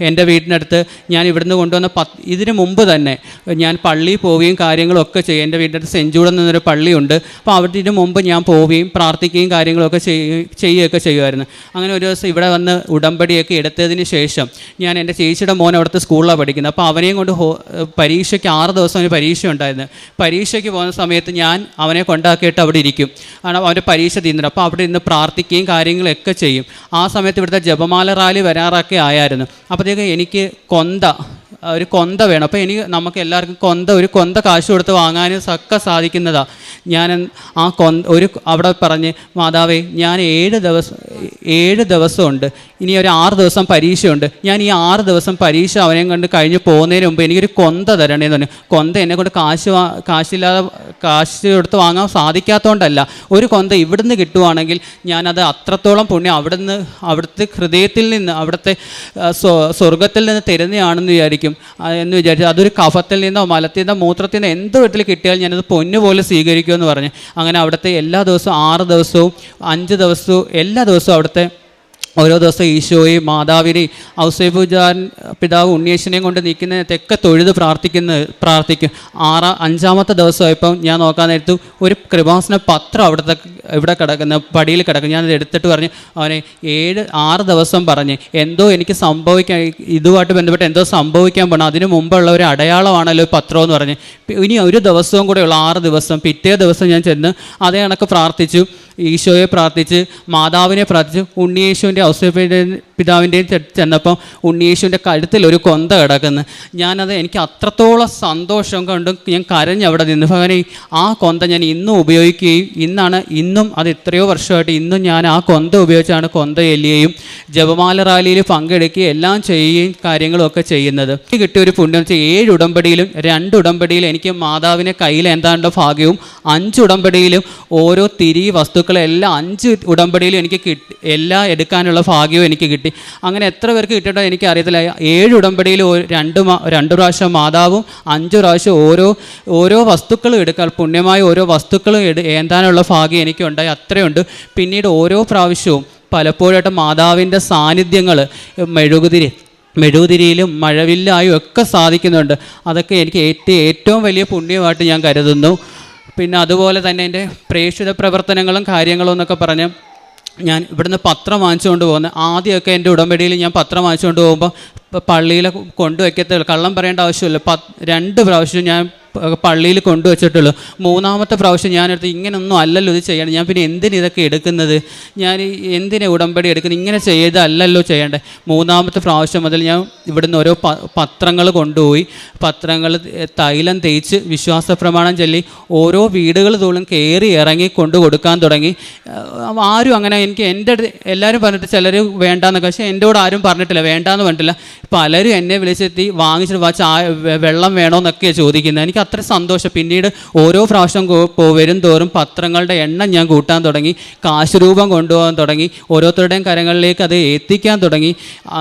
Speaker 1: എൻ്റെ വീടിനടുത്ത് ഞാൻ ഇവിടുന്ന് കൊണ്ടുവന്ന ഇതിന് മുമ്പ് തന്നെ ഞാൻ പള്ളിയിൽ പോവുകയും കാര്യങ്ങളൊക്കെ ചെയ്യും. എൻ്റെ വീടിനടുത്ത് സെൻറ്റ് ജൂഡ് എന്നൊരു പള്ളിയുണ്ട്. അപ്പോൾ അവിടെ ഇതിന് മുമ്പ് ഞാൻ പോവുകയും പ്രാർത്ഥിക്കുകയും കാര്യങ്ങളൊക്കെ ചെയ്യുകയൊക്കെ ചെയ്യുമായിരുന്നു. അങ്ങനെ ഒരു ദിവസം ഇവിടെ വന്ന് ഉടമ്പടിയൊക്കെ എടുത്തതിന് ശേഷം ഞാൻ എൻ്റെ ചേച്ചിയുടെ മോൻ അവിടുത്തെ സ്കൂളിലാണ് പഠിക്കുന്നത്. അപ്പോൾ അവനെയും കൊണ്ട് പരീക്ഷയ്ക്ക് 6 ദിവസം അവന് പരീക്ഷ ഉണ്ടായിരുന്നു. പരീക്ഷയ്ക്ക് പോകുന്ന സമയത്ത് ഞാൻ അവനെ കൊണ്ടാക്കിയിട്ട് അവിടെ ഇരിക്കും, കാരണം അവൻ്റെ പരീക്ഷ തീർന്നിട്ട്. അപ്പോൾ അവിടെ ഇരുന്ന് പ്രാർത്ഥിക്കുകയും കാര്യങ്ങളൊക്കെ ചെയ്യും. ആ സമയത്ത് ഇവിടുത്തെ ജപമാല റാലി വരാറൊക്കെ ആയിരുന്നു. അപ്പോഴത്തേക്ക് എനിക്ക് ഒരു കൊന്ത വേണം. അപ്പോൾ നമുക്ക് എല്ലാവർക്കും ഒരു കൊന്ത കാശ് കൊടുത്ത് വാങ്ങാനും ഒക്കെ സാധിക്കുന്നതാണ്. ഞാൻ ആ അവിടെ പറഞ്ഞ്, മാതാവേ ഞാൻ 7 ദിവസമുണ്ട്, ഇനി ഒരു 6 ദിവസം പരീക്ഷയുണ്ട്, ഞാൻ ഈ 6 ദിവസം പരീക്ഷ അവനെ കൊണ്ട് കഴിഞ്ഞ് പോകുന്നതിന് മുമ്പ് എനിക്കൊരു കൊന്ത തരണേന്ന് പറഞ്ഞു. കൊന്ത എന്നെ കൊണ്ട് കാശ് കൊടുത്ത് വാങ്ങാൻ സാധിക്കാത്തതുകൊണ്ടല്ല, ഒരു കൊന്ത ഇവിടുന്ന് കിട്ടുവാണെങ്കിൽ ഞാനത് അത്രത്തോളം പുണ്യം അവിടുത്തെ ഹൃദയത്തിൽ നിന്ന്, അവിടുത്തെ സ്വർഗത്തിൽ നിന്ന് തരുന്നതാണെന്ന് വിചാരിച്ചു. അതൊരു കഫത്തിൽ നിന്നോ മലത്തിൽ നിന്നോ മൂത്രത്തിൽ നിന്നോ എന്ത് വീട്ടിൽ കിട്ടിയാൽ ഞാനത് പൊന്നുപോലെ സ്വീകരിക്കുമെന്ന് പറഞ്ഞു. അങ്ങനെ അവിടുത്തെ എല്ലാ ദിവസവും 6 ദിവസവും 5 ദിവസവും എല്ലാ ദിവസവും അവിടുത്തെ ഓരോ ദിവസം ഈശോയെയും മാതാവിനെയും ഔസേപ്പുജാരൻ പിതാവ് ഉണ്ണിയേശനെയും കൊണ്ട് നിൽക്കുന്നതൊക്കെ തൊഴുത് പ്രാർത്ഥിക്കും. 5ാമത്തെ ദിവസമായപ്പം ഞാൻ നോക്കാൻ നേരത്തു ഒരു കൃപാസന പത്രം ഇവിടെ കിടക്കുന്ന പടിയിൽ കിടക്കും. ഞാനത് എടുത്തിട്ട് പറഞ്ഞ് അവനെ 6 ദിവസം പറഞ്ഞ് എന്തോ എനിക്ക് സംഭവിക്കാൻ, ഇതുമായിട്ട് ബന്ധപ്പെട്ട് എന്തോ സംഭവിക്കാൻ പോകണം, അതിന് മുമ്പുള്ള ഒരു അടയാളമാണല്ലോ പത്രം എന്ന് പറഞ്ഞ്. ഇനി ഒരു ദിവസവും കൂടെ ഉള്ള 6 ദിവസം. പിറ്റേ ദിവസം ഞാൻ ചെന്ന് അതേ കണക്ക് പ്രാർത്ഥിച്ചു, ഈശോയെ പ്രാർത്ഥിച്ച് മാതാവിനെ പ്രാർത്ഥിച്ച് ഉണ്ണിയേശുവിൻ്റെ പിതാവിൻ്റെയും ചെന്നപ്പം ഉണ്ണിയേശുവിൻ്റെ കഴുത്തിൽ ഒരു കൊന്ത കിടക്കുന്നു. എനിക്ക് അത്രത്തോളം സന്തോഷം കൊണ്ട് ഞാൻ കരഞ്ഞവിടെ നിന്ന്. ഭഗവാനെ, ആ കൊന്ത ഞാൻ ഇന്നും ഉപയോഗിക്കുകയും ഇന്നും അത് എത്രയോ വർഷമായിട്ട് ഇന്നും ഞാൻ ആ കൊന്ത ഉപയോഗിച്ചാണ് കൊന്ത എല്ലുകയും ജപമാല റാലിയിൽ പങ്കെടുക്കുകയും എല്ലാം ചെയ്യുകയും കാര്യങ്ങളൊക്കെ ചെയ്യുന്നത്. എനിക്ക് കിട്ടിയ ഒരു പുണ്യം വെച്ചാൽ 7 ഉടമ്പടിയിലും 2 ഉടമ്പടിയിലും എനിക്ക് മാതാവിനെ കയ്യിൽ എന്താണ്ട ഭാഗ്യവും, 5 ഉടമ്പടിയിലും ഓരോ തിരി വസ്തുക്കളെല്ലാം 5 ഉടമ്പടിയിലും എനിക്ക് എല്ലാം എടുക്കാനുള്ള ഭാഗ്യവും എനിക്ക് കിട്ടി. അങ്ങനെ എത്ര പേർക്ക് കിട്ടിയിട്ടോ എനിക്കറിയത്തില്ല. 7 ഉടമ്പടിയിൽ 2 പ്രാവശ്യം മാതാവും 5 പ്രാവശ്യം ഓരോ വസ്തുക്കളും എടുക്കാൻ, പുണ്യമായ ഓരോ വസ്തുക്കളും ഏന്താനുള്ള ഭാഗ്യം എനിക്കുണ്ടായി. അത്രയുണ്ട്. പിന്നീട് ഓരോ പ്രാവശ്യവും പലപ്പോഴായിട്ട് മാതാവിൻ്റെ സാന്നിധ്യങ്ങൾ മെഴുകുതിരിയിലും മഴവില്ലായും ഒക്കെ സാധിക്കുന്നുണ്ട്. അതൊക്കെ എനിക്ക് ഏറ്റവും വലിയ പുണ്യമായിട്ട് ഞാൻ കരുതുന്നു. പിന്നെ അതുപോലെ തന്നെ എൻ്റെ പ്രേക്ഷിത പ്രവർത്തനങ്ങളും കാര്യങ്ങളും എന്നൊക്കെ പറഞ്ഞ് ഞാൻ ഇവിടുന്ന് പത്രം വാങ്ങിച്ചുകൊണ്ട് പോകുന്നത്. ആദ്യമൊക്കെ എൻ്റെ ഉടമ്പടിയിൽ ഞാൻ പത്രം വാങ്ങിച്ചുകൊണ്ട് പോകുമ്പോൾ പള്ളിയിൽ കൊണ്ടുവയ്ക്കത്തുള്ളൂ. കള്ളം പറയേണ്ട ആവശ്യമില്ല. 2 പ്രാവശ്യം ഞാൻ പള്ളിയിൽ കൊണ്ടുവച്ചിട്ടുള്ളൂ. 3-ാമത്തെ പ്രാവശ്യം ഞാനെടുത്ത് ഇങ്ങനൊന്നും അല്ലല്ലോ ഇത് ചെയ്യണം, ഞാൻ പിന്നെ എന്തിനിതൊക്കെ എടുക്കുന്നത്, ഞാൻ എന്തിനാ ഉടമ്പടി എടുക്കുന്നത്, ഇങ്ങനെ ചെയ്തല്ലല്ലോ ചെയ്യേണ്ടത്. 3-ാമത്തെ പ്രാവശ്യം മുതൽ ഞാൻ ഇവിടുന്ന് ഓരോ പത്രങ്ങൾ കൊണ്ടുപോയി, പത്രങ്ങൾ തൈലം തേച്ച് വിശ്വാസ പ്രമാണം ചൊല്ലി ഓരോ വീടുകൾ തോളും കയറി ഇറങ്ങി കൊണ്ടു കൊടുക്കാൻ തുടങ്ങി. ആരും അങ്ങനെ എനിക്ക് എൻ്റെ അടുത്ത് എല്ലാവരും പറഞ്ഞിട്ട് ചിലർ വേണ്ടാന്നൊക്കെ, പക്ഷേ എൻ്റെ കൂടെ ആരും പറഞ്ഞിട്ടില്ല, വേണ്ടാന്ന് പറഞ്ഞിട്ടില്ല. പലരും എന്നെ വിളിച്ചെത്തി വാങ്ങിച്ചിട്ട് വെള്ളം വേണമെന്നൊക്കെയാണ് ചോദിക്കുന്നത്. എനിക്ക് അത്ര സന്തോഷം. പിന്നീട് ഓരോ പ്രാവശ്യം വരും തോറും പത്രങ്ങളുടെ എണ്ണം ഞാൻ കൂട്ടാൻ തുടങ്ങി, കാശ് രൂപം കൊണ്ടുപോകാൻ തുടങ്ങി, ഓരോരുത്തരുടെയും കരങ്ങളിലേക്ക് അത് എത്തിക്കാൻ തുടങ്ങി.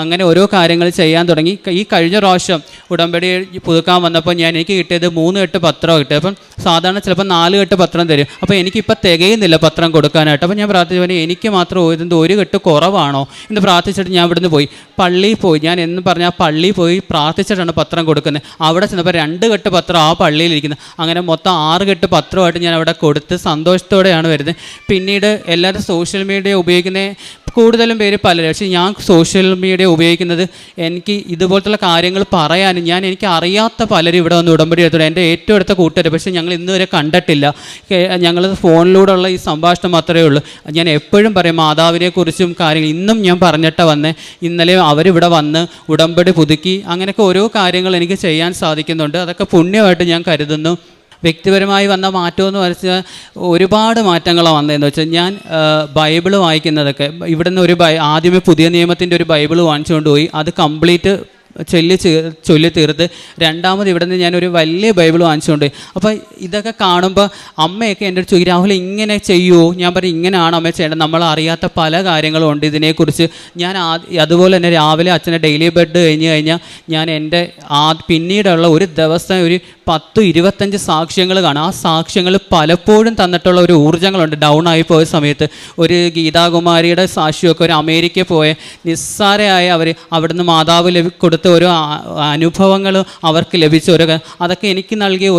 Speaker 1: അങ്ങനെ ഓരോ കാര്യങ്ങൾ ചെയ്യാൻ തുടങ്ങി. ഈ കഴിഞ്ഞ പ്രാവശ്യം ഉടമ്പടി പുതുക്കാൻ വന്നപ്പോൾ എനിക്ക് കിട്ടിയത് 3 കെട്ട് പത്രം കിട്ടി. അപ്പം സാധാരണ ചിലപ്പോൾ 4 കെട്ട് പത്രം തരും. അപ്പോൾ എനിക്കിപ്പോൾ തികയുന്നില്ല പത്രം കൊടുക്കാനായിട്ട്. അപ്പോൾ ഞാൻ പ്രാർത്ഥിച്ചു, എനിക്ക് മാത്രം ഇതെന്ത് 1 കെട്ട് കുറവാണോ എന്ന് പ്രാർത്ഥിച്ചിട്ട് ഞാൻ ഇവിടുന്ന് പോയി പള്ളിയിൽ പോയി. ഞാൻ എന്ന് പറഞ്ഞാൽ പള്ളിയിൽ പോയി പ്രാർത്ഥിച്ചിട്ടാണ് പത്രം കൊടുക്കുന്നത്. അവിടെ ചെന്നപ്പോൾ 2 കെട്ട് പത്രം ആ പള്ളിയിലിരിക്കുന്നത്. അങ്ങനെ മൊത്തം 6 കെട്ട് പത്രമായിട്ട് ഞാൻ അവിടെ കൊടുത്ത് സന്തോഷത്തോടെയാണ് വരുന്നത്. പിന്നീട് എല്ലാവരും സോഷ്യൽ മീഡിയ ഉപയോഗിക്കുന്ന കൂടുതലും പേര് പലരും, പക്ഷേ ഞാൻ സോഷ്യൽ മീഡിയ ഉപയോഗിക്കുന്നത് എനിക്ക് ഇതുപോലത്തുള്ള കാര്യങ്ങൾ പറയാനും, എനിക്ക് അറിയാത്ത പലരും ഇവിടെ വന്ന് ഉടമ്പടി എടുത്തോളൂ. എൻ്റെ ഏറ്റവും അടുത്ത കൂട്ടുകാർ, പക്ഷേ ഞങ്ങൾ ഇന്നുവരെ കണ്ടിട്ടില്ല. ഞങ്ങൾ ഫോണിലൂടെയുള്ള ഈ സംഭാഷണം മാത്രമേ ഉള്ളൂ. ഞാൻ എപ്പോഴും പറയും മാതാവിനെക്കുറിച്ചും കാര്യങ്ങൾ ഇന്നും ഞാൻ പറഞ്ഞിട്ടാണ് വന്നേ. ഇന്നലെ അവരിവിടെ വന്ന് ഉടമ്പടി പുതുക്കി. അങ്ങനെയൊക്കെ ഓരോ കാര്യങ്ങൾ എനിക്ക് ചെയ്യാൻ സാധിക്കുന്നുണ്ട്. അതൊക്കെ പുണ്യമായിട്ട് ഞാൻ കരുതുന്നു. വ്യക്തിപരമായി വന്ന മാറ്റമെന്ന് വെച്ചാൽ ഒരുപാട് മാറ്റങ്ങളാണ് വന്നതെന്ന് വെച്ചാൽ, ഞാൻ ബൈബിള് വായിക്കുന്നതൊക്കെ ഇവിടുന്ന് ആദ്യമേ പുതിയ നിയമത്തിൻ്റെ ഒരു ബൈബിള് വാങ്ങിച്ചുകൊണ്ട് പോയി അത് കംപ്ലീറ്റ് ചൊല്ലി തീർത്ത് രണ്ടാമത് ഇവിടെ നിന്ന് ഞാനൊരു വലിയ ബൈബിൾ വാങ്ങിച്ചുകൊണ്ട്. അപ്പോൾ ഇതൊക്കെ കാണുമ്പോൾ അമ്മയൊക്കെ എൻ്റെ അടുത്ത് ചോദിക്കും, രാഹുൽ ഇങ്ങനെ ചെയ്യുമോ? ഞാൻ പറയും ഇങ്ങനെയാണ് അമ്മ ചെയ്യേണ്ടത്, നമ്മൾ അറിയാത്ത പല കാര്യങ്ങളും ഉണ്ട് ഇതിനെക്കുറിച്ച്. ഞാൻ അതുപോലെ തന്നെ രാവിലെ അച്ഛനെ ഡെയിലി ബെഡ് കഴിഞ്ഞാൽ ഞാൻ എൻ്റെ പിന്നീടുള്ള ഒരു ദിവസം ഒരു 10-25 സാക്ഷ്യങ്ങൾ കാണും. ആ സാക്ഷ്യങ്ങൾ പലപ്പോഴും തന്നിട്ടുള്ള ഒരു ഊർജ്ജങ്ങളുണ്ട്. ഡൗൺ ആയി പോയ സമയത്ത് ഒരു ഗീതാകുമാരിയുടെ സാക്ഷ്യമൊക്കെ, ഒരു അമേരിക്കയിൽ പോയ നിസ്സാരമായ അവർ അവിടുന്ന് മാതാവ് കൊടുത്ത ഓരോ അനുഭവങ്ങൾ അവർക്ക് ലഭിച്ച അതൊക്കെ എനിക്ക് നൽകിയ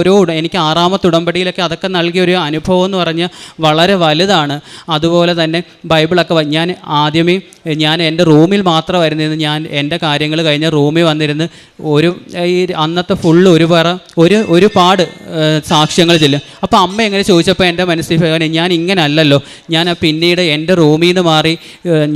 Speaker 1: എനിക്ക് 6-ാമത്തെ ഉടമ്പടിയിലൊക്കെ അതൊക്കെ നൽകിയ ഒരു അനുഭവം എന്ന് പറഞ്ഞാൽ വളരെ വലുതാണ്. അതുപോലെ തന്നെ ബൈബിളൊക്കെ ഞാൻ എൻ്റെ റൂമിൽ മാത്രമായിരുന്നു. ഞാൻ എൻ്റെ കാര്യങ്ങൾ കഴിഞ്ഞ റൂമിൽ വന്നിരുന്ന് ഈ അന്നത്തെ ഫുള്ള് ഒരുപാട് സാക്ഷ്യങ്ങൾ ചെല്ലും. അപ്പോൾ അമ്മ എങ്ങനെ ചോദിച്ചപ്പോൾ എൻ്റെ മനസ്സിൽ ഞാൻ ഇങ്ങനെ അല്ലല്ലോ, ഞാൻ പിന്നീട് എൻ്റെ റൂമിൽ നിന്ന് മാറി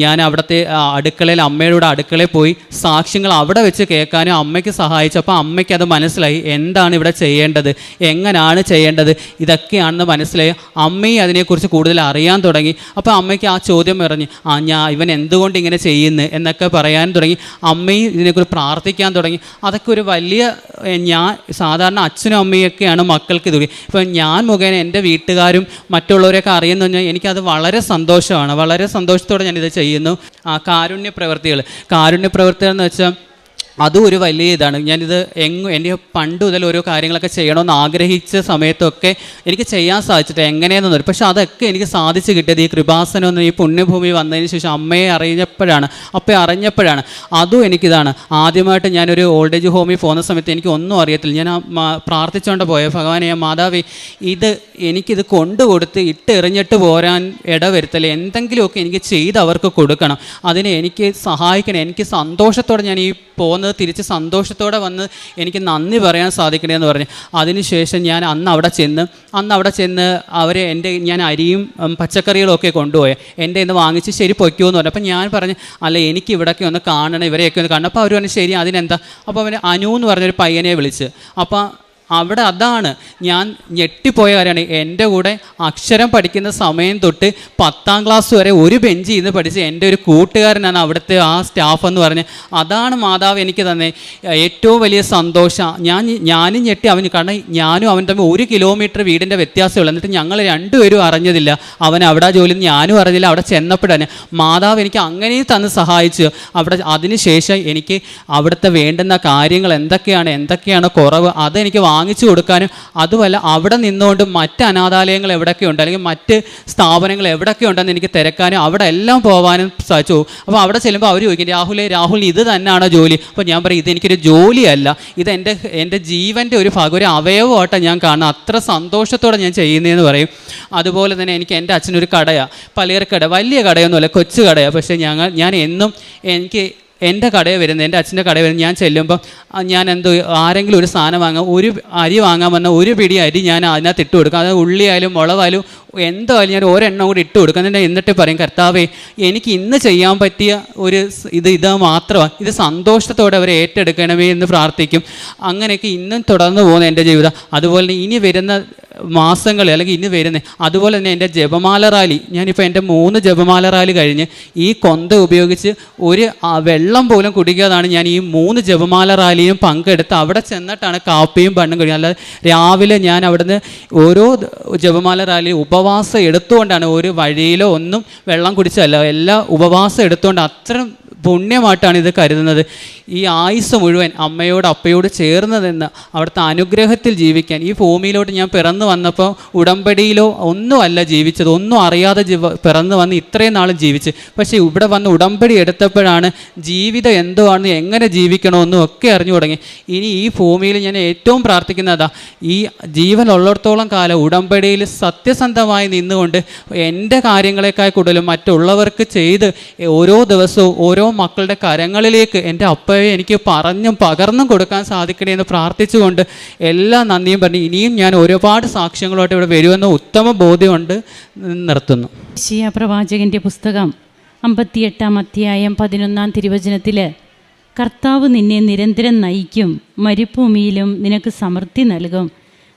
Speaker 1: ഞാൻ അവിടുത്തെ അടുക്കളയിൽ അമ്മയുടെ അടുക്കളയിൽ പോയി സാക്ഷ്യങ്ങൾ അവിടെ വെച്ച് കേൾക്കാനും അമ്മയ്ക്ക് സഹായിച്ചപ്പോൾ അമ്മയ്ക്ക് അത് മനസ്സിലായി എന്താണ് ഇവിടെ ചെയ്യേണ്ടത്, എങ്ങനെയാണ് ചെയ്യേണ്ടത്, ഇതൊക്കെയാണെന്ന് മനസ്സിലായി. അമ്മയും അതിനെക്കുറിച്ച് കൂടുതൽ അറിയാൻ തുടങ്ങി. അപ്പോൾ അമ്മയ്ക്ക് ആ ചോദ്യം പറഞ്ഞു, ഇവൻ എന്തുകൊണ്ട് ഇങ്ങനെ ചെയ്യുന്നു എന്നൊക്കെ പറയാൻ തുടങ്ങി. അമ്മയും ഇതിനെക്കുറിച്ച് പ്രാർത്ഥിക്കാൻ തുടങ്ങി. അതൊക്കെ ഒരു വലിയ, ഞാൻ സാധാരണ അച്ഛനും അമ്മയൊക്കെയാണ് മക്കൾക്ക് ഇത്. ഇപ്പം ഞാൻ മുഖേന എൻ്റെ വീട്ടുകാരും മറ്റുള്ളവരെയൊക്കെ അറിയുന്നു പറഞ്ഞാൽ എനിക്കത് വളരെ സന്തോഷമാണ്. വളരെ സന്തോഷത്തോടെ ഞാനിത് ചെയ്യുന്നു. കാരുണ്യ പ്രവൃത്തികൾ എന്ന് വെച്ചാൽ അതും ഒരു വലിയ ഇതാണ്. ഞാനിത് എൻ്റെ പണ്ട് മുതൽ ഓരോ കാര്യങ്ങളൊക്കെ ചെയ്യണമെന്ന് ആഗ്രഹിച്ച സമയത്തൊക്കെ എനിക്ക് ചെയ്യാൻ സാധിച്ചിട്ട് എങ്ങനെയെന്ന് പറയും. പക്ഷേ അതൊക്കെ എനിക്ക് സാധിച്ചു കിട്ടിയത് ഈ കൃപാസനം ഈ പുണ്യഭൂമി വന്നതിന് ശേഷം അമ്മയെ അറിഞ്ഞപ്പോഴാണ്. അതും എനിക്കിതാണ്. ആദ്യമായിട്ട് ഞാനൊരു ഓൾഡ് ഏജ് ഹോമിൽ പോകുന്ന സമയത്ത് എനിക്ക് ഒന്നും അറിയത്തില്ല. ഞാൻ പ്രാർത്ഥിച്ചുകൊണ്ട് പോയ ഭഗവാനെ, മാതാവേ, എനിക്കിത് കൊണ്ടുകൊടുത്ത് എറിഞ്ഞിട്ട് പോരാൻ ഇടവരുത്തല്ലേ, എന്തെങ്കിലുമൊക്കെ എനിക്ക് ചെയ്ത് അവർക്ക് കൊടുക്കണം, അതിനെ എനിക്ക് സഹായിക്കണം. എനിക്ക് സന്തോഷത്തോടെ ഞാൻ ഈ പോകുന്നത് തിരിച്ച് സന്തോഷത്തോടെ വന്ന് എനിക്ക് നന്ദി പറയാൻ സാധിക്കണമെന്ന് പറഞ്ഞു. അതിനുശേഷം ഞാൻ അന്ന് അവിടെ ചെന്ന് അവരെ ഞാൻ അരിയും പച്ചക്കറികളും ഒക്കെ കൊണ്ടുപോയി എൻ്റെ ഇന്ന് വാങ്ങിച്ച് ശരി പൊയ്ക്കുമെന്ന് പറഞ്ഞു. അപ്പം ഞാൻ പറഞ്ഞു, അല്ല എനിക്ക് ഇവിടെയൊക്കെ ഒന്ന് കാണണം, ഇവരെയൊക്കെ ഒന്ന് കാണണം. അപ്പോൾ അവർ പറഞ്ഞു ശരി, അതിനെന്താ. അപ്പോൾ അവന് അനു എന്ന് പറഞ്ഞൊരു പയ്യനെ വിളിച്ച്. അപ്പോൾ അവിടെ അതാണ് ഞാൻ ഞെട്ടിപ്പോയ കാര്യമാണ്. എൻ്റെ കൂടെ അക്ഷരം പഠിക്കുന്ന സമയം തൊട്ട് 10ാം ക്ലാസ് വരെ ഒരു ബെഞ്ചിൽ നിന്ന് പഠിച്ച് എൻ്റെ ഒരു കൂട്ടുകാരനാണ് അവിടുത്തെ ആ സ്റ്റാഫ് എന്ന് പറഞ്ഞ്. അതാണ് മാതാവ് എനിക്ക് തന്നെ ഏറ്റവും വലിയ സന്തോഷം. ഞാനും ഞെട്ടി അവന്, കാരണം ഞാനും അവൻ തമ്മിൽ 1 കിലോമീറ്റർ വീടിൻ്റെ വ്യത്യാസമുള്ളൂ. എന്നിട്ട് ഞങ്ങൾ രണ്ടുപേരും അറിഞ്ഞതില്ല. അവൻ അവിടെ ജോലി ഞാനും അറിഞ്ഞില്ല. അവിടെ ചെന്നപ്പോഴാണ് മാതാവ് എനിക്ക് അങ്ങനെയും തന്ന് സഹായിച്ചു. അതിനുശേഷം എനിക്ക് അവിടുത്തെ വേണ്ടുന്ന കാര്യങ്ങൾ എന്തൊക്കെയാണ് കുറവ് അതെനിക്ക് വാങ്ങിച്ചു കൊടുക്കാനും, അതുമല്ല അവിടെ നിന്നുകൊണ്ട് മറ്റ് അനാഥാലയങ്ങൾ എവിടെയൊക്കെയുണ്ട് അല്ലെങ്കിൽ മറ്റ് സ്ഥാപനങ്ങൾ എവിടെയൊക്കെയുണ്ടെന്ന് എനിക്ക് തിരക്കാനും അവിടെ എല്ലാം പോകാനും സാധിച്ചു. അപ്പോൾ അവിടെ ചെല്ലുമ്പോൾ അവർ ചോദിക്കും, രാഹുൽ ഇത് തന്നെയാണോ ജോലി? അപ്പോൾ ഞാൻ പറയും, ഇതെനിക്കൊരു ജോലിയല്ല, ഇത് എൻ്റെ ജീവൻ്റെ ഒരു ഭാഗം, ഒരു അവയവമായിട്ടാണ് ഞാൻ കാണുന്നത്. അത്ര സന്തോഷത്തോടെ ഞാൻ ചെയ്യുന്നതെന്ന് പറയും. അതുപോലെ തന്നെ എൻ്റെ അച്ഛനൊരു കടയാണ്, പലചരക്ക് കട. വലിയ കടയൊന്നുമല്ല, കൊച്ചു കടയാണ്. പക്ഷേ ഞാൻ എന്നും എനിക്ക് എൻ്റെ കടയിൽ വരുന്നത്, എൻ്റെ അച്ഛൻ്റെ കടയിൽ വരുന്നത്, ഞാൻ ചെല്ലുമ്പം ഞാൻ എന്തോ ആരെങ്കിലും ഒരു സാധനം വാങ്ങാൻ, ഒരു അരി വാങ്ങാൻ വന്ന ഒരു പിടി അരി ഞാൻ അതിനകത്ത് ഇട്ട് കൊടുക്കും. അത് ഉള്ളിയായാലും മുളകായാലും എന്തായാലും ഞാൻ ഒരെണ്ണം കൂടി ഇട്ട് കൊടുക്കും. എന്നിട്ട് പറയും, കർത്താവേ എനിക്ക് ഇന്ന് ചെയ്യാൻ പറ്റിയ ഒരു ഇത് മാത്രമാണ്, ഇത് സന്തോഷത്തോടെ അവർ ഏറ്റെടുക്കണമേ എന്ന് പ്രാർത്ഥിക്കും. അങ്ങനെയൊക്കെ ഇന്നും തുടർന്ന് പോകുന്ന എൻ്റെ ജീവിതം. അതുപോലെ ഇനി വരുന്ന മാസങ്ങൾ അല്ലെങ്കിൽ ഇനി വരുന്നത്, അതുപോലെ തന്നെ എൻ്റെ ജപമാല റാലി, ഞാനിപ്പോൾ എൻ്റെ 3 ജപമാല റാലി കഴിഞ്ഞ് ഈ കൊന്ത ഉപയോഗിച്ച് ഒരു വെള്ളം പോലും കുടിക്കാതാണ് ഞാൻ ഈ 3 ജപമാല റാലിയും പങ്കെടുത്ത് അവിടെ ചെന്നിട്ടാണ് കാപ്പിയും പണ്ണും കഴിയുക. അല്ലാതെ രാവിലെ ഞാൻ അവിടുന്ന് ഓരോ ജപമാല റാലിയും ഉപവാസം എടുത്തുകൊണ്ടാണ്, ഒരു വഴിയിലോ ഒന്നും വെള്ളം കുടിച്ചല്ല, എല്ലാം ഉപവാസം എടുത്തുകൊണ്ട് അത്രയും പുണ്യമായിട്ടാണ് ഇത് കരുതുന്നത്. ഈ ആയുസ് മുഴുവൻ അമ്മയോട് അപ്പയോട് ചേർന്ന് നിന്ന് അവിടുത്തെ അനുഗ്രഹത്തിൽ ജീവിക്കാൻ, ഈ ഭൂമിയിലോട്ട് ഞാൻ പിറന്നു വന്നപ്പോൾ ഉടമ്പടിയിലോ ഒന്നുമല്ല ജീവിച്ചത്, ഒന്നും അറിയാതെ പിറന്നു വന്ന് ഇത്രയും നാളും ജീവിച്ച്. പക്ഷേ ഇവിടെ വന്ന് ഉടമ്പടി എടുത്തപ്പോഴാണ് ജീവിതം എന്തുവാണെന്ന്, എങ്ങനെ ജീവിക്കണമെന്നും ഒക്കെ അറിഞ്ഞു തുടങ്ങി. ഇനി ഈ ഭൂമിയിൽ ഞാൻ ഏറ്റവും പ്രാർത്ഥിക്കുന്നതാ, ഈ ജീവനുള്ളിടത്തോളം കാലം ഉടമ്പടിയിൽ സത്യസന്ധമായി നിന്നുകൊണ്ട് എൻ്റെ കാര്യങ്ങളെക്കാൾ കൂടുതലും മറ്റുള്ളവർക്ക് ചെയ്ത് ഓരോ ദിവസവും ഓരോ മക്കളുടെ കരങ്ങളിലേക്ക് എൻ്റെ അപ്പയെ എനിക്ക് പറഞ്ഞും പകർന്നും കൊടുക്കാൻ സാധിക്കണേ എന്ന് പ്രാർത്ഥിച്ചുകൊണ്ട് എല്ലാ നന്ദിയും പറഞ്ഞ് ഇനിയും ഞാൻ ഒരുപാട് സാക്ഷ്യങ്ങളോട്ട് ഇവിടെ വരുമെന്ന് ഉത്തമ ബോധ്യമുണ്ട് നിർത്തുന്നു.
Speaker 2: യെശയ്യാ പ്രവാചകൻ്റെ പുസ്തകം 58-ാം അധ്യായം 11-ാം തിരുവചനത്തിൽ, കർത്താവ് നിന്നെ നിരന്തരം നയിക്കും, മരുഭൂമിയിലും നിനക്ക് സമൃദ്ധി നൽകും,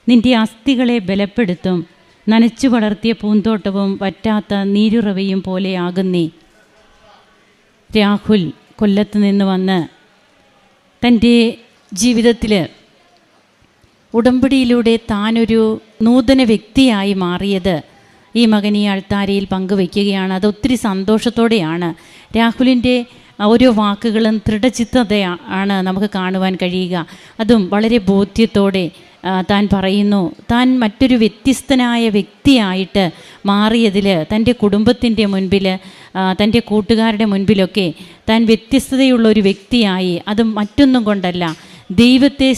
Speaker 2: നിൻ്റെ അസ്ഥികളെ ബലപ്പെടുത്തും, നനച്ചു വളർത്തിയ പൂന്തോട്ടവും വറ്റാത്ത നീരുറവയും പോലെയാകുന്നേ. രാഹുൽ കൊല്ലത്ത് നിന്ന് വന്ന് തൻ്റെ ജീവിതത്തിൽ ഉടമ്പടിയിലൂടെ താനൊരു നൂതന വ്യക്തിയായി മാറിയത് ഈ മകൻ ഈ അൾത്താരയിൽ പങ്കുവയ്ക്കുകയാണ്. അത് ഒത്തിരി സന്തോഷത്തോടെയാണ്. രാഹുലിൻ്റെ ഓരോ വാക്കുകളും ദൃഢചിത്തതയാണ് നമുക്ക് കാണുവാൻ കഴിയുക. അതും വളരെ ബോധ്യത്തോടെ താൻ പറയുന്നു, താൻ മറ്റൊരു വ്യത്യസ്തനായ വ്യക്തിയായിട്ട് മാറിയതിൽ തൻ്റെ കുടുംബത്തിൻ്റെ മുൻപിൽ, തൻ്റെ കൂട്ടുകാരുടെ മുൻപിലൊക്കെ താൻ വ്യത്യസ്തതയുള്ളൊരു വ്യക്തിയായി. അത് മറ്റൊന്നും കൊണ്ടല്ല, ദൈവത്തെ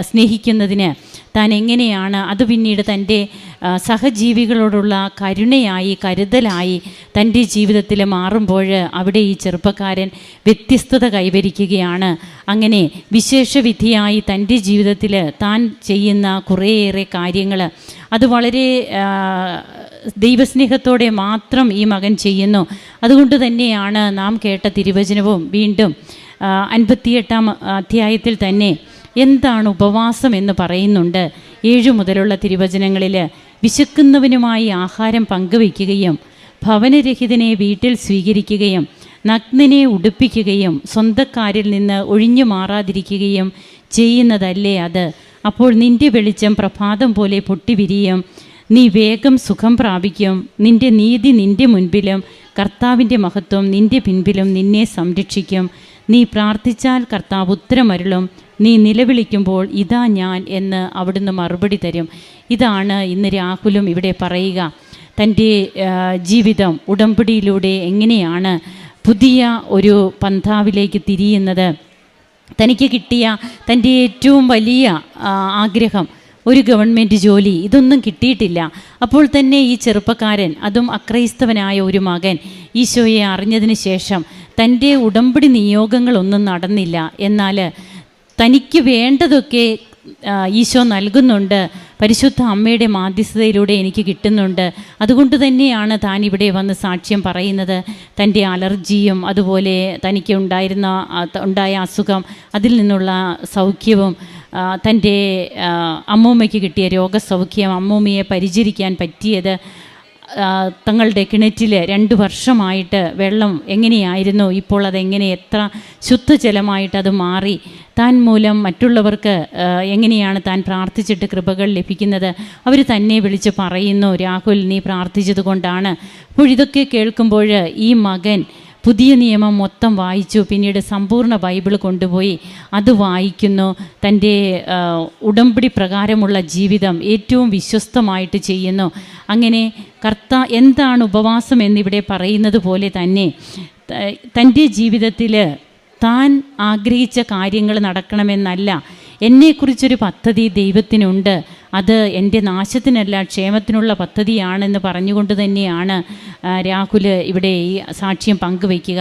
Speaker 2: സ്നേഹിക്കുന്നതിന് താൻ എങ്ങനെയാണ് അത് പിന്നീട് തൻ്റെ സഹജീവികളോടുള്ള കരുണയായി, കരുതലായി തൻ്റെ ജീവിതത്തിൽ മാറുമ്പോൾ അവിടെ ഈ ചെറുപ്പക്കാരൻ വ്യത്യസ്തത കൈവരിക്കുകയാണ്. അങ്ങനെ വിശേഷവിധിയായി തൻ്റെ ജീവിതത്തിൽ താൻ ചെയ്യുന്ന കുറേയേറെ കാര്യങ്ങൾ അത് വളരെ ദൈവസ്നേഹത്തോടെ മാത്രം ഈ മകൻ ചെയ്യുന്നു. അതുകൊണ്ട് തന്നെയാണ് നാം കേട്ട തിരുവചനവും വീണ്ടും 58-ാം അധ്യായത്തിൽ തന്നെ എന്താണ് ഉപവാസം എന്ന് പറയുന്നുണ്ട്. 7 മുതലുള്ള തിരുവചനങ്ങളിൽ, വിശക്കുന്നവനുമായി ആഹാരം പങ്കുവയ്ക്കുകയും ഭവനരഹിതനെ വീട്ടിൽ സ്വീകരിക്കുകയും നഗ്നനെ ഉടുപ്പിക്കുകയും സ്വന്തക്കാരിൽ നിന്ന് ഒഴിഞ്ഞു മാറാതിരിക്കുകയും ചെയ്യുന്നതല്ലേ അത്? അപ്പോൾ നിൻ്റെ വെളിച്ചം പ്രഭാതം പോലെ പൊട്ടിവിരിയും, നീ വേഗം സുഖം പ്രാപിക്കും. നിൻ്റെ നീതി നിൻ്റെ മുൻപിലും കർത്താവിൻ്റെ മഹത്വം നിൻ്റെ പിൻപിലും നിന്നെ സംരക്ഷിക്കും. നീ പ്രാർത്ഥിച്ചാൽ കർത്താവ് ഉത്തരമരുളും, നീ നിലവിളിക്കുമ്പോൾ ഇതാ ഞാൻ എന്ന് അവിടുന്ന് മറുപടി തരും. ഇതാണ് ഇന്ന് രാഹുലും ഇവിടെ പറയുക. തൻ്റെ ജീവിതം ഉടമ്പടിയിലൂടെ എങ്ങനെയാണ് പുതിയ ഒരു പന്ഥാവിലേക്ക് തിരിയുന്നത്. തനിക്ക് കിട്ടിയ തൻ്റെ ഏറ്റവും വലിയ ആഗ്രഹം ഒരു ഗവൺമെൻറ് ജോലി, ഇതൊന്നും കിട്ടിയിട്ടില്ല. അപ്പോൾ തന്നെ ഈ ചെറുപ്പക്കാരൻ, അതും അക്രൈസ്തവനായ ഒരു മകൻ, ഈശോയെ അറിഞ്ഞതിന് ശേഷം തൻ്റെ ഉടമ്പടി നിയോഗങ്ങളൊന്നും നടന്നില്ല. എന്നാൽ തനിക്ക് വേണ്ടതൊക്കെ ഈശോ നൽകുന്നുണ്ട്, പരിശുദ്ധ അമ്മയുടെ മാധ്യസ്ഥതയിലൂടെ എനിക്ക് കിട്ടുന്നുണ്ട്. അതുകൊണ്ട് തന്നെയാണ് താൻ ഇവിടെ വന്ന് സാക്ഷ്യം പറയുന്നത്. തൻ്റെ അലർജിയും അതുപോലെ തനിക്ക് ഉണ്ടായ അസുഖം, അതിൽ നിന്നുള്ള സൗഖ്യവും, തൻ്റെ അമ്മൂമ്മയ്ക്ക് കിട്ടിയ രോഗസൗഖ്യം, അമ്മൂമ്മയെ പരിചരിക്കാൻ പറ്റിയത്, തങ്ങളുടെ കിണറ്റിൽ 2 വർഷമായിട്ട് വെള്ളം എങ്ങനെയായിരുന്നു, ഇപ്പോൾ അതെങ്ങനെ എത്ര ശുദ്ധജലമായിട്ട് അത് മാറി, താൻ മൂലം മറ്റുള്ളവർക്ക് എങ്ങനെയാണ് താൻ പ്രാർത്ഥിച്ചിട്ട് കൃപകൾ ലഭിക്കുന്നത്, അവർ തന്നെ വിളിച്ച് പറയുന്നു, രാഹുൽ നീ പ്രാർത്ഥിച്ചത് കൊണ്ടാണ്. അപ്പോൾ ഇതൊക്കെ കേൾക്കുമ്പോൾ ഈ മകൻ പുതിയ നിയമം മൊത്തം വായിച്ചു. പിന്നീട് സമ്പൂർണ്ണ ബൈബിൾ കൊണ്ടുപോയി അത് വായിക്കുന്നു. തൻ്റെ ഉടമ്പടി പ്രകാരമുള്ള ജീവിതം ഏറ്റവും വിശ്വസ്തമായിട്ട് ചെയ്യുന്നു. അങ്ങനെ എന്താണ് ഉപവാസം എന്നിവിടെ പറയുന്നത് പോലെ തന്നെ തൻ്റെ ജീവിതത്തിൽ താൻ ആഗ്രഹിച്ച കാര്യങ്ങൾ നടക്കണമെന്നല്ല, എന്നെക്കുറിച്ചൊരു പദ്ധതി ദൈവത്തിനുണ്ട്, അത് എൻ്റെ നാശത്തിനല്ല ക്ഷേമത്തിനുള്ള പദ്ധതിയാണെന്ന് പറഞ്ഞുകൊണ്ട് തന്നെയാണ് രാഹുൽ ഇവിടെ ഈ സാക്ഷ്യം പങ്കുവയ്ക്കുക.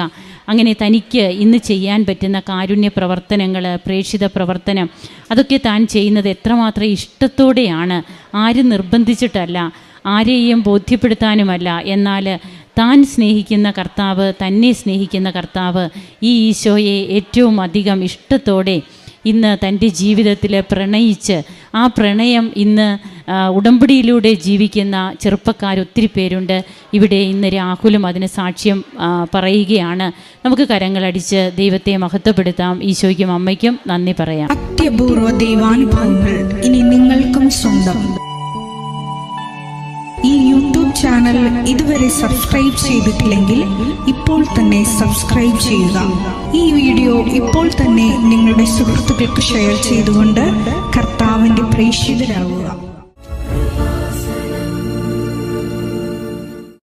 Speaker 2: അങ്ങനെ തനിക്ക് ഇന്ന് ചെയ്യാൻ പറ്റുന്ന കാരുണ്യ പ്രവർത്തനങ്ങൾ, പ്രേക്ഷിത പ്രവർത്തനം, അതൊക്കെ താൻ ചെയ്യുന്നത് എത്രമാത്രം ഇഷ്ടത്തോടെയാണ്, ആരും നിർബന്ധിച്ചിട്ടല്ല, ആരെയും ബോധ്യപ്പെടുത്താനുമല്ല. എന്നാൽ താൻ സ്നേഹിക്കുന്ന കർത്താവ്, തന്നെ സ്നേഹിക്കുന്ന കർത്താവ് ഈ ഈശോയെ ഏറ്റവും അധികം ഇഷ്ടത്തോടെ ഇന്ന് തൻ്റെ ജീവിതത്തിൽ പ്രണയിച്ച് ആ പ്രണയം ഇന്ന് ഉടമ്പടിയിലൂടെ ജീവിക്കുന്ന ചെറുപ്പക്കാർ ഒത്തിരി പേരുണ്ട്. ഇവിടെ ഇന്ന് രാഹുലും അതിന് സാക്ഷ്യം പറയുകയാണ്. നമുക്ക് കരങ്ങളടിച്ച് ദൈവത്തെ മഹത്വപ്പെടുത്താം. ഈശോയ്ക്കും അമ്മയ്ക്കും നന്ദി പറയാം.
Speaker 3: അത്യപൂർവ ദൈവാനുഭവങ്ങൾ ഇനി നിങ്ങൾക്കും സ്വന്തം. ഈ യൂട്യൂബ് ചാനൽ ഇതുവരെ സബ്സ്ക്രൈബ് ചെയ്തിട്ടില്ലെങ്കിൽ ഇപ്പോൾ തന്നെ സബ്സ്ക്രൈബ് ചെയ്യുക. ഈ വീഡിയോ ഇപ്പോൾ തന്നെ നിങ്ങളുടെ സുഹൃത്തുക്കൾക്ക് ഷെയർ ചെയ്തുകൊണ്ട് കർത്താവിൻ്റെ പ്രേക്ഷിതരാകുക.